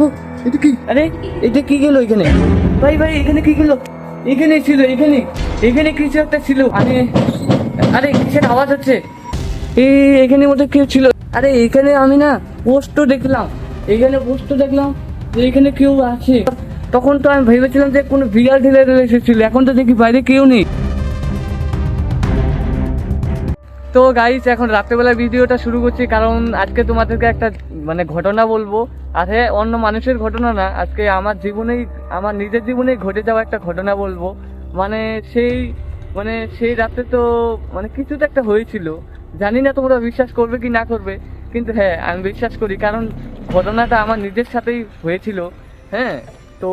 ও, এটা কি? আরে এটা কি গেল এখানে? ভাই ভাই এখানে কি গেল? এখানে ছিল, এখানে এখানে কিছু একটা ছিল। আরে কিসের আওয়াজ হচ্ছে? এখানে মধ্যে কেউ ছিল। আরে এখানে আমি না পোস্টও দেখলাম, এখানে পোস্টও দেখলাম যে এখানে কেউ আছে। তখন তো আমি ভেবেছিলাম যে কোনো বিড়াল ঢিলের এসেছিল, এখন তো দেখি বাইরে কেউ নেই। তো গাইস এখন রাত্রেবেলা ভিডিওটা শুরু করছি, কারণ আজকে তোমাদেরকে একটা মানে ঘটনা বলবো। আর হ্যাঁ, অন্য মানুষের ঘটনা না, আজকে আমার জীবনেই, আমার নিজের জীবনেই ঘটে যাওয়া একটা ঘটনা বলবো। মানে সেই সেই রাতে তো কিছু তো একটা হয়েছিল। জানি না তোমরা বিশ্বাস করবে কি না করবে, কিন্তু হ্যাঁ আমি বিশ্বাস করি, কারণ ঘটনাটা আমার নিজের সাথেই হয়েছিল। হ্যাঁ, তো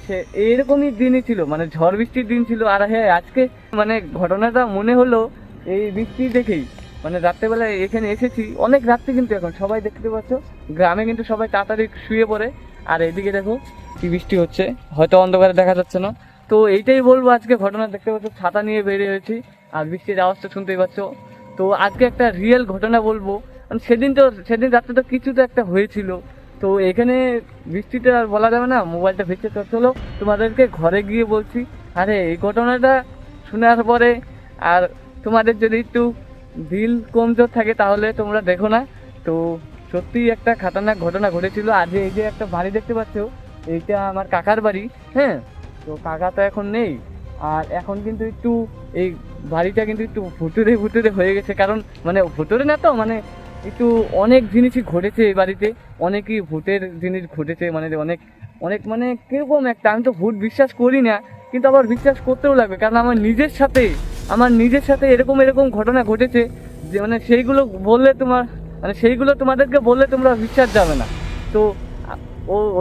সে এরকমই দিনই ছিল, ঝড় বৃষ্টির দিন ছিল। আর হ্যাঁ আজকে ঘটনাটা মনে হলো এই বৃষ্টি দেখেই। রাত্রেবেলায় এখানে এসেছি অনেক রাত্রে, কিন্তু এখন সবাই দেখতে পাচ্ছ গ্রামে কিন্তু সবাই তাড়াতাড়ি শুয়ে পড়ে। আর এদিকে দেখো কি বৃষ্টি হচ্ছে, হয়তো অন্ধকারে দেখা যাচ্ছে না। তো এইটাই বলবো, আজকে ঘটনা দেখতে পাচ্ছ ছাতা নিয়ে বেরিয়ে হয়েছি, আর বৃষ্টির আওয়াজটা শুনতেই পাচ্ছ। তো আজকে একটা রিয়েল ঘটনা বলবো। সেদিন রাত্রে তো কিছু তো একটা হয়েছিল। তো এখানে বৃষ্টিতে আর বলা যাবে না, মোবাইলটা ভিজতে চলো তোমাদেরকে ঘরে গিয়ে বলছি। আরে এই ঘটনাটা শোনার পরে আর তোমাদের যদি একটু দিল কমজোর থাকে তাহলে তোমরা দেখো না। তো সত্যিই একটা খাতারনাক ঘটনা ঘটেছিল। আজ এই যে একটা বাড়ি দেখতে পাচ্ছ, এইটা আমার কাকার বাড়ি। হ্যাঁ, তো কাকা তো এখন নেই, আর এখন কিন্তু একটু এই বাড়িটা কিন্তু একটু ভুতুরে ভুতুরে হয়ে গেছে। কারণ ভুতুরে না তো একটু অনেক জিনিসই ঘটেছে এই বাড়িতে, অনেকই ভূতের জিনিস ঘটেছে। অনেক অনেক কিরকম একটা, আমি তো ভূত বিশ্বাস করি না, কিন্তু আবার বিশ্বাস করতেও লাগবে, কারণ আমার নিজের সাথে এরকম এরকম ঘটনা ঘটেছে যে সেইগুলো বললে সেইগুলো তোমাদেরকে বললে তোমরা বিশ্বাস যাবে না। তো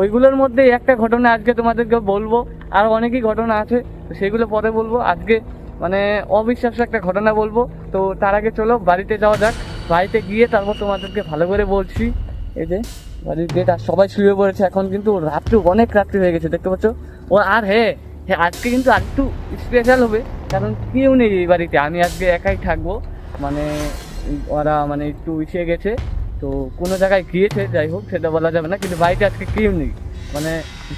ওইগুলোর মধ্যে একটা ঘটনা আজকে তোমাদেরকে বলবো, আর অনেকই ঘটনা আছে, তো সেগুলো পরে বলবো। আজকে অবিশ্বাস্য একটা ঘটনা বলবো। তো তার আগে চলো বাড়িতে যাওয়া যাক, বাড়িতে গিয়ে তারপর তোমাদেরকে ভালো করে বলছি। এই যে বাড়ির গেট, আর সবাই শুয়ে পড়েছে এখন, কিন্তু রাত্রি অনেক রাত্রি হয়ে গেছে দেখতে পাচ্ছ। ও আর হ্যাঁ হ্যাঁ, আজকে কিন্তু আর একটু স্পেশাল হবে, কারণ কেউ নেই এই বাড়িতে, আমি আজকে একাই থাকবো। মানে ওরা একটু ইসে গেছে, তো কোনো জায়গায় গিয়েছে, যাই হোক সেটা বলা যাবে না, কিন্তু বাড়িতে আজকে কেউ নেই,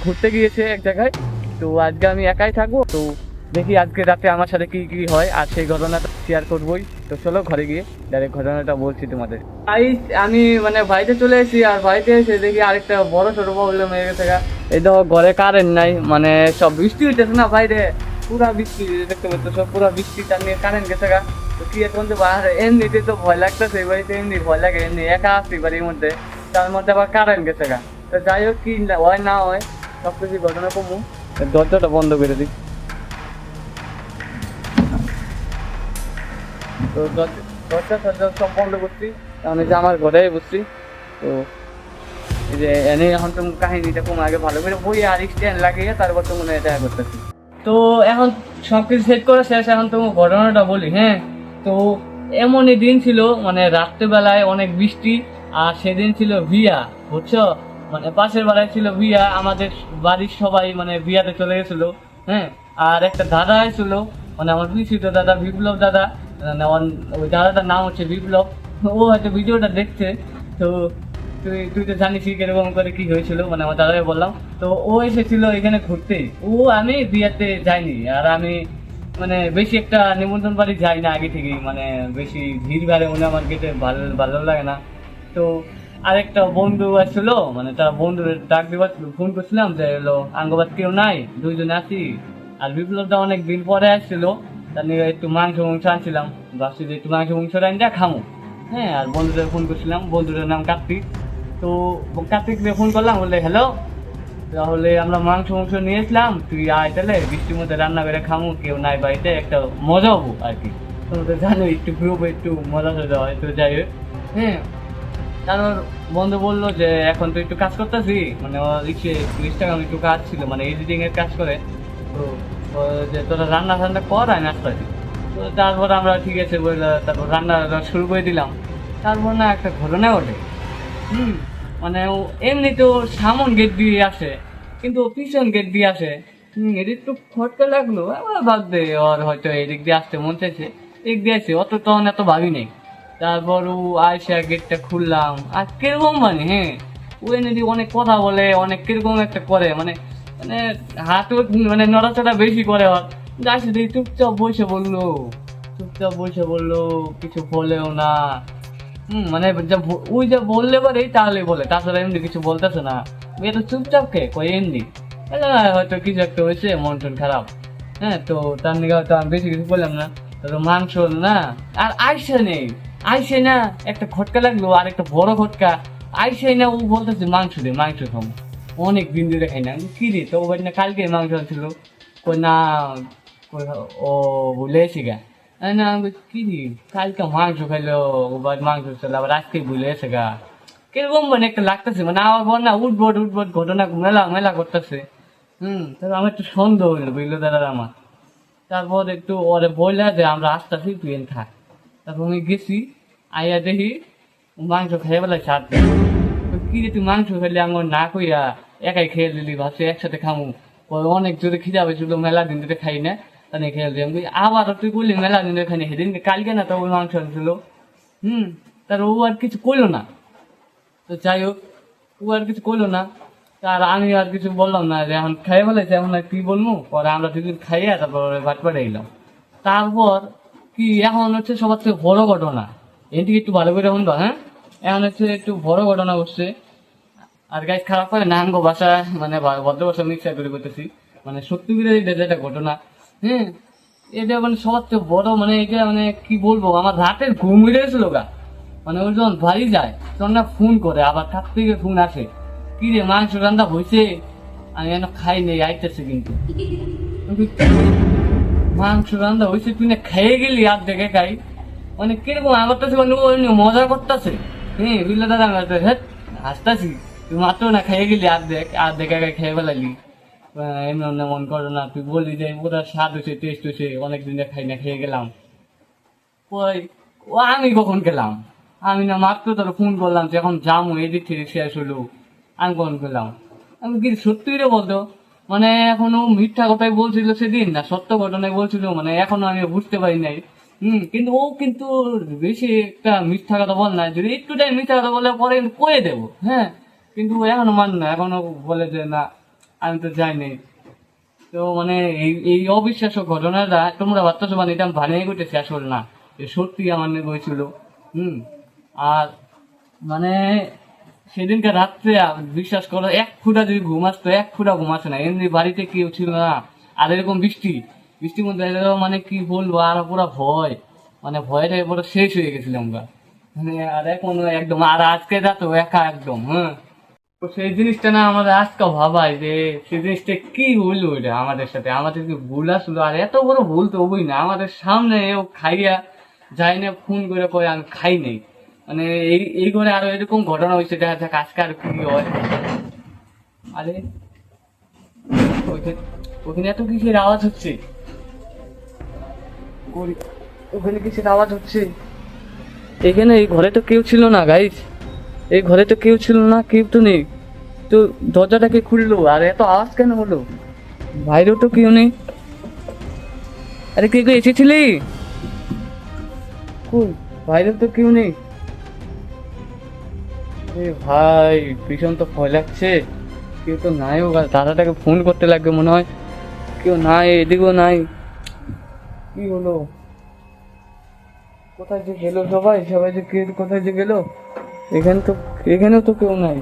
ঘুরতে গিয়েছে এক জায়গায়। তো আজকে আমি একাই থাকবো। তো দেখি আজকে রাতে আমার সাথে কি কি হয়, আর সেই ঘটনাটা শেয়ার করবোই। তো চলো ঘরে গিয়ে ডাইরেক্ট ঘটনাটা বলছি তোমাদের। আমি বাড়িতে চলে এসেছি, আর বাড়িতে এসে দেখি আরেকটা বড় সড়ো প্রবলেম হয়ে গেছে। এই তো ঘরে কারেন্ট নাই, সব বৃষ্টি হইতেছে না বাইরে, পুরা বৃষ্টি দেখতে পাচ্ছ, সব পুরা বৃষ্টিটা নিয়ে কারেন্ট গেছে। তো কি এখন তো বাইরে এমনিতে তো ভয় লাগতেছে, এই বাড়িতে এমনি ভয় লাগে, এমনি একা আসছি বাড়ির মধ্যে, তার মধ্যে আবার কারেন্ট গেছে। তো যাই হোক কি হয় না হয় সব কিছু ঘটনা কমু। দরজাটা বন্ধ করে দিই। তো দরজা টরজা সব বন্ধ করছি, কারণ এই যে আমার ঘরে বসছি। তো এই যে এনে এখন তো কাহিনীটা কম আগে ভালো করে বই আর স্ট্যান্ড লাগিয়ে তারপর তো মনে হয় দেখা করতেছি। তো এখন সব কিছু সেট করে শেষ, এখন তো ঘটনাটা বলি। হ্যাঁ, তো এমনই দিন ছিল, রাত্রেবেলায় অনেক বৃষ্টি, আর সেদিন ছিল বিয়া, বুঝছো। পাশের বাড়ায় ছিল বিয়া, আমাদের বাড়ির সবাই বিয়াতে চলে গেছিলো। হ্যাঁ, আর একটা দাদা এসেছিল, আমার পিছিত দাদা, বিপ্লব দাদা। ওই দাদাটার নাম হচ্ছে বিপ্লব, ও হয়তো ভিডিওটা দেখছে। তো তুই তো জানিস কিরকম করে কি হয়েছিল, আমার দাদাকে বললাম। তো ও এসেছিল এখানে ঘুরতে, আমি বিয়াতে যাইনি, আর আমি বেশি একটা নিমন্ত্রণ বাড়ি যাই না আগে থেকেই, বেশি ভিড় ভাড়ে আমার গেটে ভালো ভালো লাগে না। তো আরেকটা বন্ধু আসছিল, তার বন্ধুর ডাক দিবার ফোন করছিলাম যে হলো আঙ্গবাদ কেউ নাই, দুইজনে আছি। আর বিপ্লবটা অনেক দিন পরে আসছিল, তার নিয়ে একটু মাংস আনছিলাম, ভাবছি যে একটু মাংস আনটা খামো। হ্যাঁ, আর বন্ধুদের ফোন করছিলাম, বন্ধুদের নাম কার্তিক। তো কার্তিককে ফোন করলাম, বললে হ্যালো, তাহলে আমরা মাংস নিয়েছিলাম, তুই আয় তাহলে বৃষ্টির মধ্যে রান্না করে খামো, কেউ নাই বাড়িতে, একটা মজা হবো আর কি। তোমরা তো জানো একটু গ্রুপে একটু মজা টজা হয়। তো যাই হোক, হ্যাঁ, তারপর বন্ধু বললো যে এখন তো একটু কাজ করতেছি, ইনস্টাগ্রাম একটু কাজ ছিল, এডিটিং এর কাজ করে। তো যে তোরা রান্না টান্না কর আর নাস্তা দিই। তো তারপর আমরা ঠিক আছে বললো, তারপর রান্না শুরু করে দিলাম। তারপর না একটা ঘটনা ওঠে। হুম, ও এমনি তো সামন গেট দিয়ে আসে, কিন্তু ও পিছন গেট দিয়ে আসে। এটা একটু খটকা লাগলো, আবার বাদ দে, ওর হয়তো এদিক দিয়ে আসতে মন চাইছে, এদিক দিয়ে আসে, অত তখন এত ভাবি নেই। তারপর ও আয়সা গেটটা খুললাম, আর কিরকম হ্যাঁ, ও ওই নাকি অনেক কথা বলে, অনেক কিরকম একটা করে, মানে মানে হাতও মানে নড়াচড়া বেশি করে। আর যাইছে দেখি চুপচাপ বসে বললো, কিছু বলেও না। মানে ওই যা বললে পারে তাহলে বলে, তাছাড়া এমনি কিছু বলতেছে না। মেয়ে তো চুপচাপ খেয়ে কই এমনি হয়তো কিছু একটা হয়েছে, মন টন খারাপ। হ্যাঁ, তো তার নিকে হয়তো আমি বেশি কিছু বললাম না। তো মাংস না, আর আইসে না একটা খটকা লাগলো, আর একটা বড় খটকা। আইসে না ও বলতেছে মাংস খাবো, অনেক দিন ধরে খাই না। কি রে তো না কালকে মাংস ছিল, কই না, ও ভুলে এসে গা না। কি রে কালকে মাংস খাইলো, মাংস ছিল, আবার আজকে ভুলে এসে গা, কিরকম মানে একটা লাগতেছে। মানে আমার বল না উঠবট ঘটনা মেলা মেলা করতেছে। তারপর আমার একটু সন্দেহ হইলো, বুঝলো দাদা আমার। তারপর একটু ওরে বললা যে আমরা আসতেছি, তুই থাক। তারপর আমি গেছি, আইয়া দেখি মাংস খাইয়া বেলা সাত। কি রে তুই মাংস খাইলে আমার না কইয়া একাই খেয়ে দিলি, ভাবছি একসাথে খামু। ওই অনেক জোরে খিদা পেয়েছিল, মেলা দিন ধরে খাই না, তাই খেয়ে দিলাম। আবার তুই বললি মেলা দিন ধরে খাই না, সেদিন কালকে না তো ওই মাংস আনছিল। তার ও আর কিছু করলো না। তো যাই হোক, ও আর কিছু করলো না। তার আমি আর কিছু বললাম না, যে এখন খাইয়ে ফেলেছে, এখন আর কি বলবো। পরে আমরা দুদিন খাইয়া তারপর বাট পাড়ে এলাম। তারপর কি এখন হচ্ছে সবার থেকে বড় ঘটনা, এদিকে একটু ভালো করে শুনবা। হ্যাঁ, এখন হচ্ছে একটু বড় ঘটনা ঘটছে। আর গাইজ খারাপ করে নাঙ্গো ভাষা, মানে ভদ্র ভাষা মিক্সার করে করতেছি, মানে সত্যি করে যেটা ঘটনা। এটা মানে সবার থেকে বড়, মানে এটা মানে কি বলবো, আমার রাতের ঘুম উড়ে গেছিল গা। মানে ওর যখন বাড়ি যায় তখন না ফোন করে, আবার কাছ থেকে ফোন আসে, কি রে মাংস রান্না হয়েছে, আমি যেন খাই নেই, আইতেছে কিন্তু মাংস রান্না হয়েছে, তুই না খেয়ে গেলি আর দেখে খাই। মানে কিরকম আমার কাছে মানে ও মজা করতেছে। বুঝলে দাদা, হ্যাঁ হাসতাছি, তুই মাত্র না খেয়ে গেলি আর দেখে খেয়ে ফেলালি, এমন মন করো না, তুই বললি যে ওটা স্বাদ হয়েছে, টেস্ট হয়েছে, অনেকদিন খাই না, খেয়ে গেলাম। ওই ও আমি কখন গেলাম, আমি না মাত্র তোর ফোন করলাম যে এখন যাবো, এদিক থেকে শেষ হলো, আমি কখন গেলাম। আমি কি সত্যি রে বলতো, মানে এখনো মিথ্যা কথাই বলছিল সেদিন, না সত্য ঘটনায় বলছিল, মানে এখনো আমি বুঝতে পারি নাই। কিন্তু ও কিন্তু বেশি একটা মিথ্যা কথা বল না, যদি একটু টাইম মিথ্যা কথা বলে পরে কিন্তু করে দেবো। হ্যাঁ, কিন্তু এখনো মান না, এখনো বলে যে না আমি তো যাই নাই। তো মানে এই অবিশ্বাস্য ঘটনাটা তোমরা ভাবতেছো মানে এটা আমি বানিয়ে করতেছি, আসল না, সত্যি আমার নিয়ে হয়েছিল। আর মানে সেদিনকে রাত্রে বিশ্বাস করো, এক ফুটা যদি ঘুম আসতো, এক ফুটা ঘুম আসে না, এমনি বাড়িতে কেউ ছিল না। আর এরকম বৃষ্টির মধ্যে মানে কি বলবো, আর পুরো ভয়, মানে ভয়টা পুরো শেষ হয়ে গেছিলাম আমরা। মানে আর এখন একদম, আর আজকে রাতও একা একদম। তো সেই জিনিসটা না আমাদের আজকে ভাবাই যে সেই জিনিসটা কি হইলো, এটা আমাদের সাথে, আমাদের কি ভুল আসলো, আর এত বড় ভুল তো হবই না, আমাদের সামনে ও খাইয়া যাই না, ফোন করে কয়ে আমি খাই নেই। মানে এই করে আরো এরকম ঘটনা হয়েছে, দেখা যাক আজকে আর কি হয়। আরে ওখানে এত কিসের আওয়াজ হচ্ছে, ওখানে কিসের আওয়াজ হচ্ছে। এখানে এই ঘরে তো কেউ ছিল না গাইস, এই ঘরে তো কেউ ছিল না, কেউ তো নেই। তো দরজাটাকে খুললো, আর এত আওয়াজ কেন হলো, বাইরেও তো কেউ নেই। আরে কে কে এসেছিলি, বাইরেও তো কেউ নেই। ভাই ভীষণ তো ভয় লাগছে, কেউ তো নাই। ও দাদাটাকে ফোন করতে লাগবে মনে হয়, কেউ নাই, এদিকেও নাই। কি হলো, কোথায় যে গেলো সবাই যে কে কোথায় যে গেলো, এখানেও তো কেউ নাই।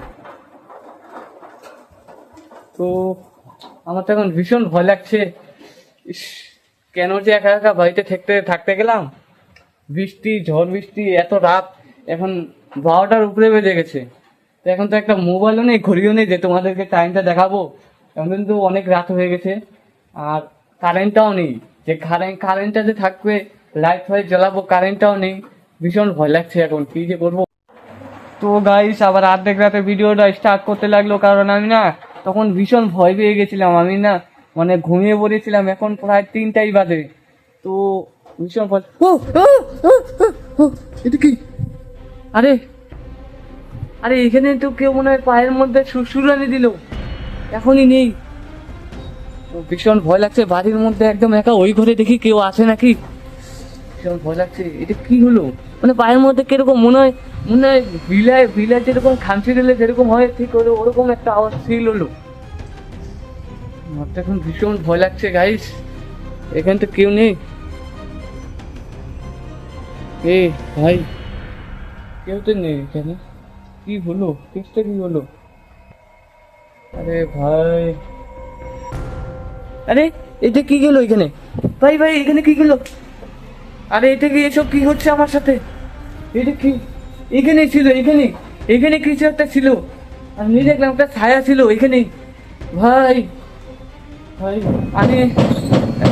তো আমার তো এখন ভীষণ ভয় লাগছে। ইস, কেন যে একা একা বাড়িতে থাকতে গেলাম, ঝড় বৃষ্টি, এত রাত, এখন 12টার উপরে বেজে গেছে। তো এখন তো একটা মোবাইলও নেই, ঘড়িও নেই যে তোমাদেরকে টাইমটা দেখাবো, এখন কিন্তু অনেক রাত হয়ে গেছে। আর কারেন্টটাও নেই, যে কারেন্টটা যে থাকবে, লাইট ফাইট জ্বালাবো, কারেন্টটাও নেই। ভীষণ ভয় লাগছে এখন, কি যে করবো। তো গাইস আবার অর্ধেক রাতে ভিডিওটা স্টার্ট করতে লাগলো, কারণ আমি না তখন ভীষণ ভয় পেয়ে গেছিলাম, আমি না মানে ঘুমিয়ে পড়েছিলাম, এখন প্রায় 3টাই বাজে। তো ভীষণ ভয়। এটা কি, আরে আরে এখানে তো কেউ মনে হয় পায়ের মধ্যে সুরসুরানি দিল, এখনই নেই। ভীষণ ভয় লাগছে, বাড়ির মধ্যে একদম একা, ওই ঘরে দেখি কেউ আছে নাকি, ভীষণ ভয় লাগছে। এটা কি হলো, মানে পায়ের মধ্যে কিরকম মনে হয় মনে হয় বিলাই যেরকম খামচি দিলে যেরকম হয় ঠিক ওরকম একটা আওয়াজ ফিল হলো। আমার তো এখন ভীষণ ভয় লাগছে গাইস, এখানে তো কেউ নেই। এ ভাই, কেউ তো নেই এখানে, কি হলো, কেসটা কি হলো? আরে ভাই, আরে এটা কি গেল এখানে? ভাই ভাই এখানে কি গেল? আরে এটা কি, এসব কি হচ্ছে আমার সাথে? এটা কি? এখানে ছিল, এখানে এখানে কিছু একটা ছিল, আমি দেখলাম একটা ছায়া ছিল এখানে। ভাই ভাই, আরে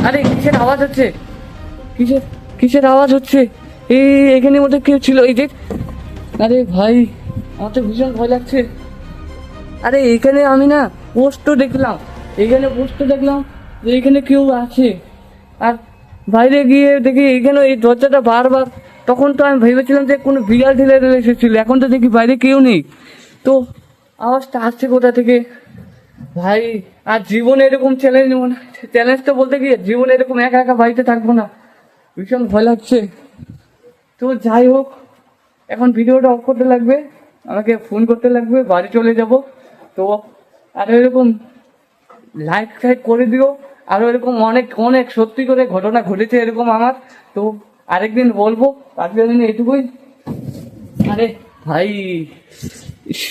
আরে কিসের আওয়াজ হচ্ছে? কিসের কিসের আওয়াজ হচ্ছে? এই এখানে মধ্যে কেউ ছিল, এই যে। আরে ভাই, আমার তো ভীষণ ভয় লাগছে। আরে এখানে আমি না পোস্টও দেখলাম, এখানে পোস্টও দেখলাম যে এখানে কেউ আছে। আর বাইরে গিয়ে দেখি এখানে এই দরজাটা বারবার, তখন তো আমি ভেবেছিলাম যে কোনো বিড়াল ঢিলের এসেছিল, এখন তো দেখি বাইরে কেউ নেই। তো আওয়াজটা আসছে কোথা থেকে? ভাই, আর জীবনে এরকম চ্যালেঞ্জ নেবো না, চ্যালেঞ্জ তো বলতে গিয়ে জীবনে এরকম একা একা বাড়িতে থাকবো না, ভীষণ ভয় লাগছে। তো যাই হোক, এখন ভিডিওটা অফ করতে লাগবে, আমাকে ফোন করতে লাগবে, বাড়ি চলে যাব। তো আরও এরকম লাইক টাইক করে দিও, আরও এরকম অনেক অনেক সত্যি করে ঘটনা ঘটেছে এরকম আমার। তো আরেকদিন বলবো, আজকের দিনে এটুকুই। আরে ভাই, ইস।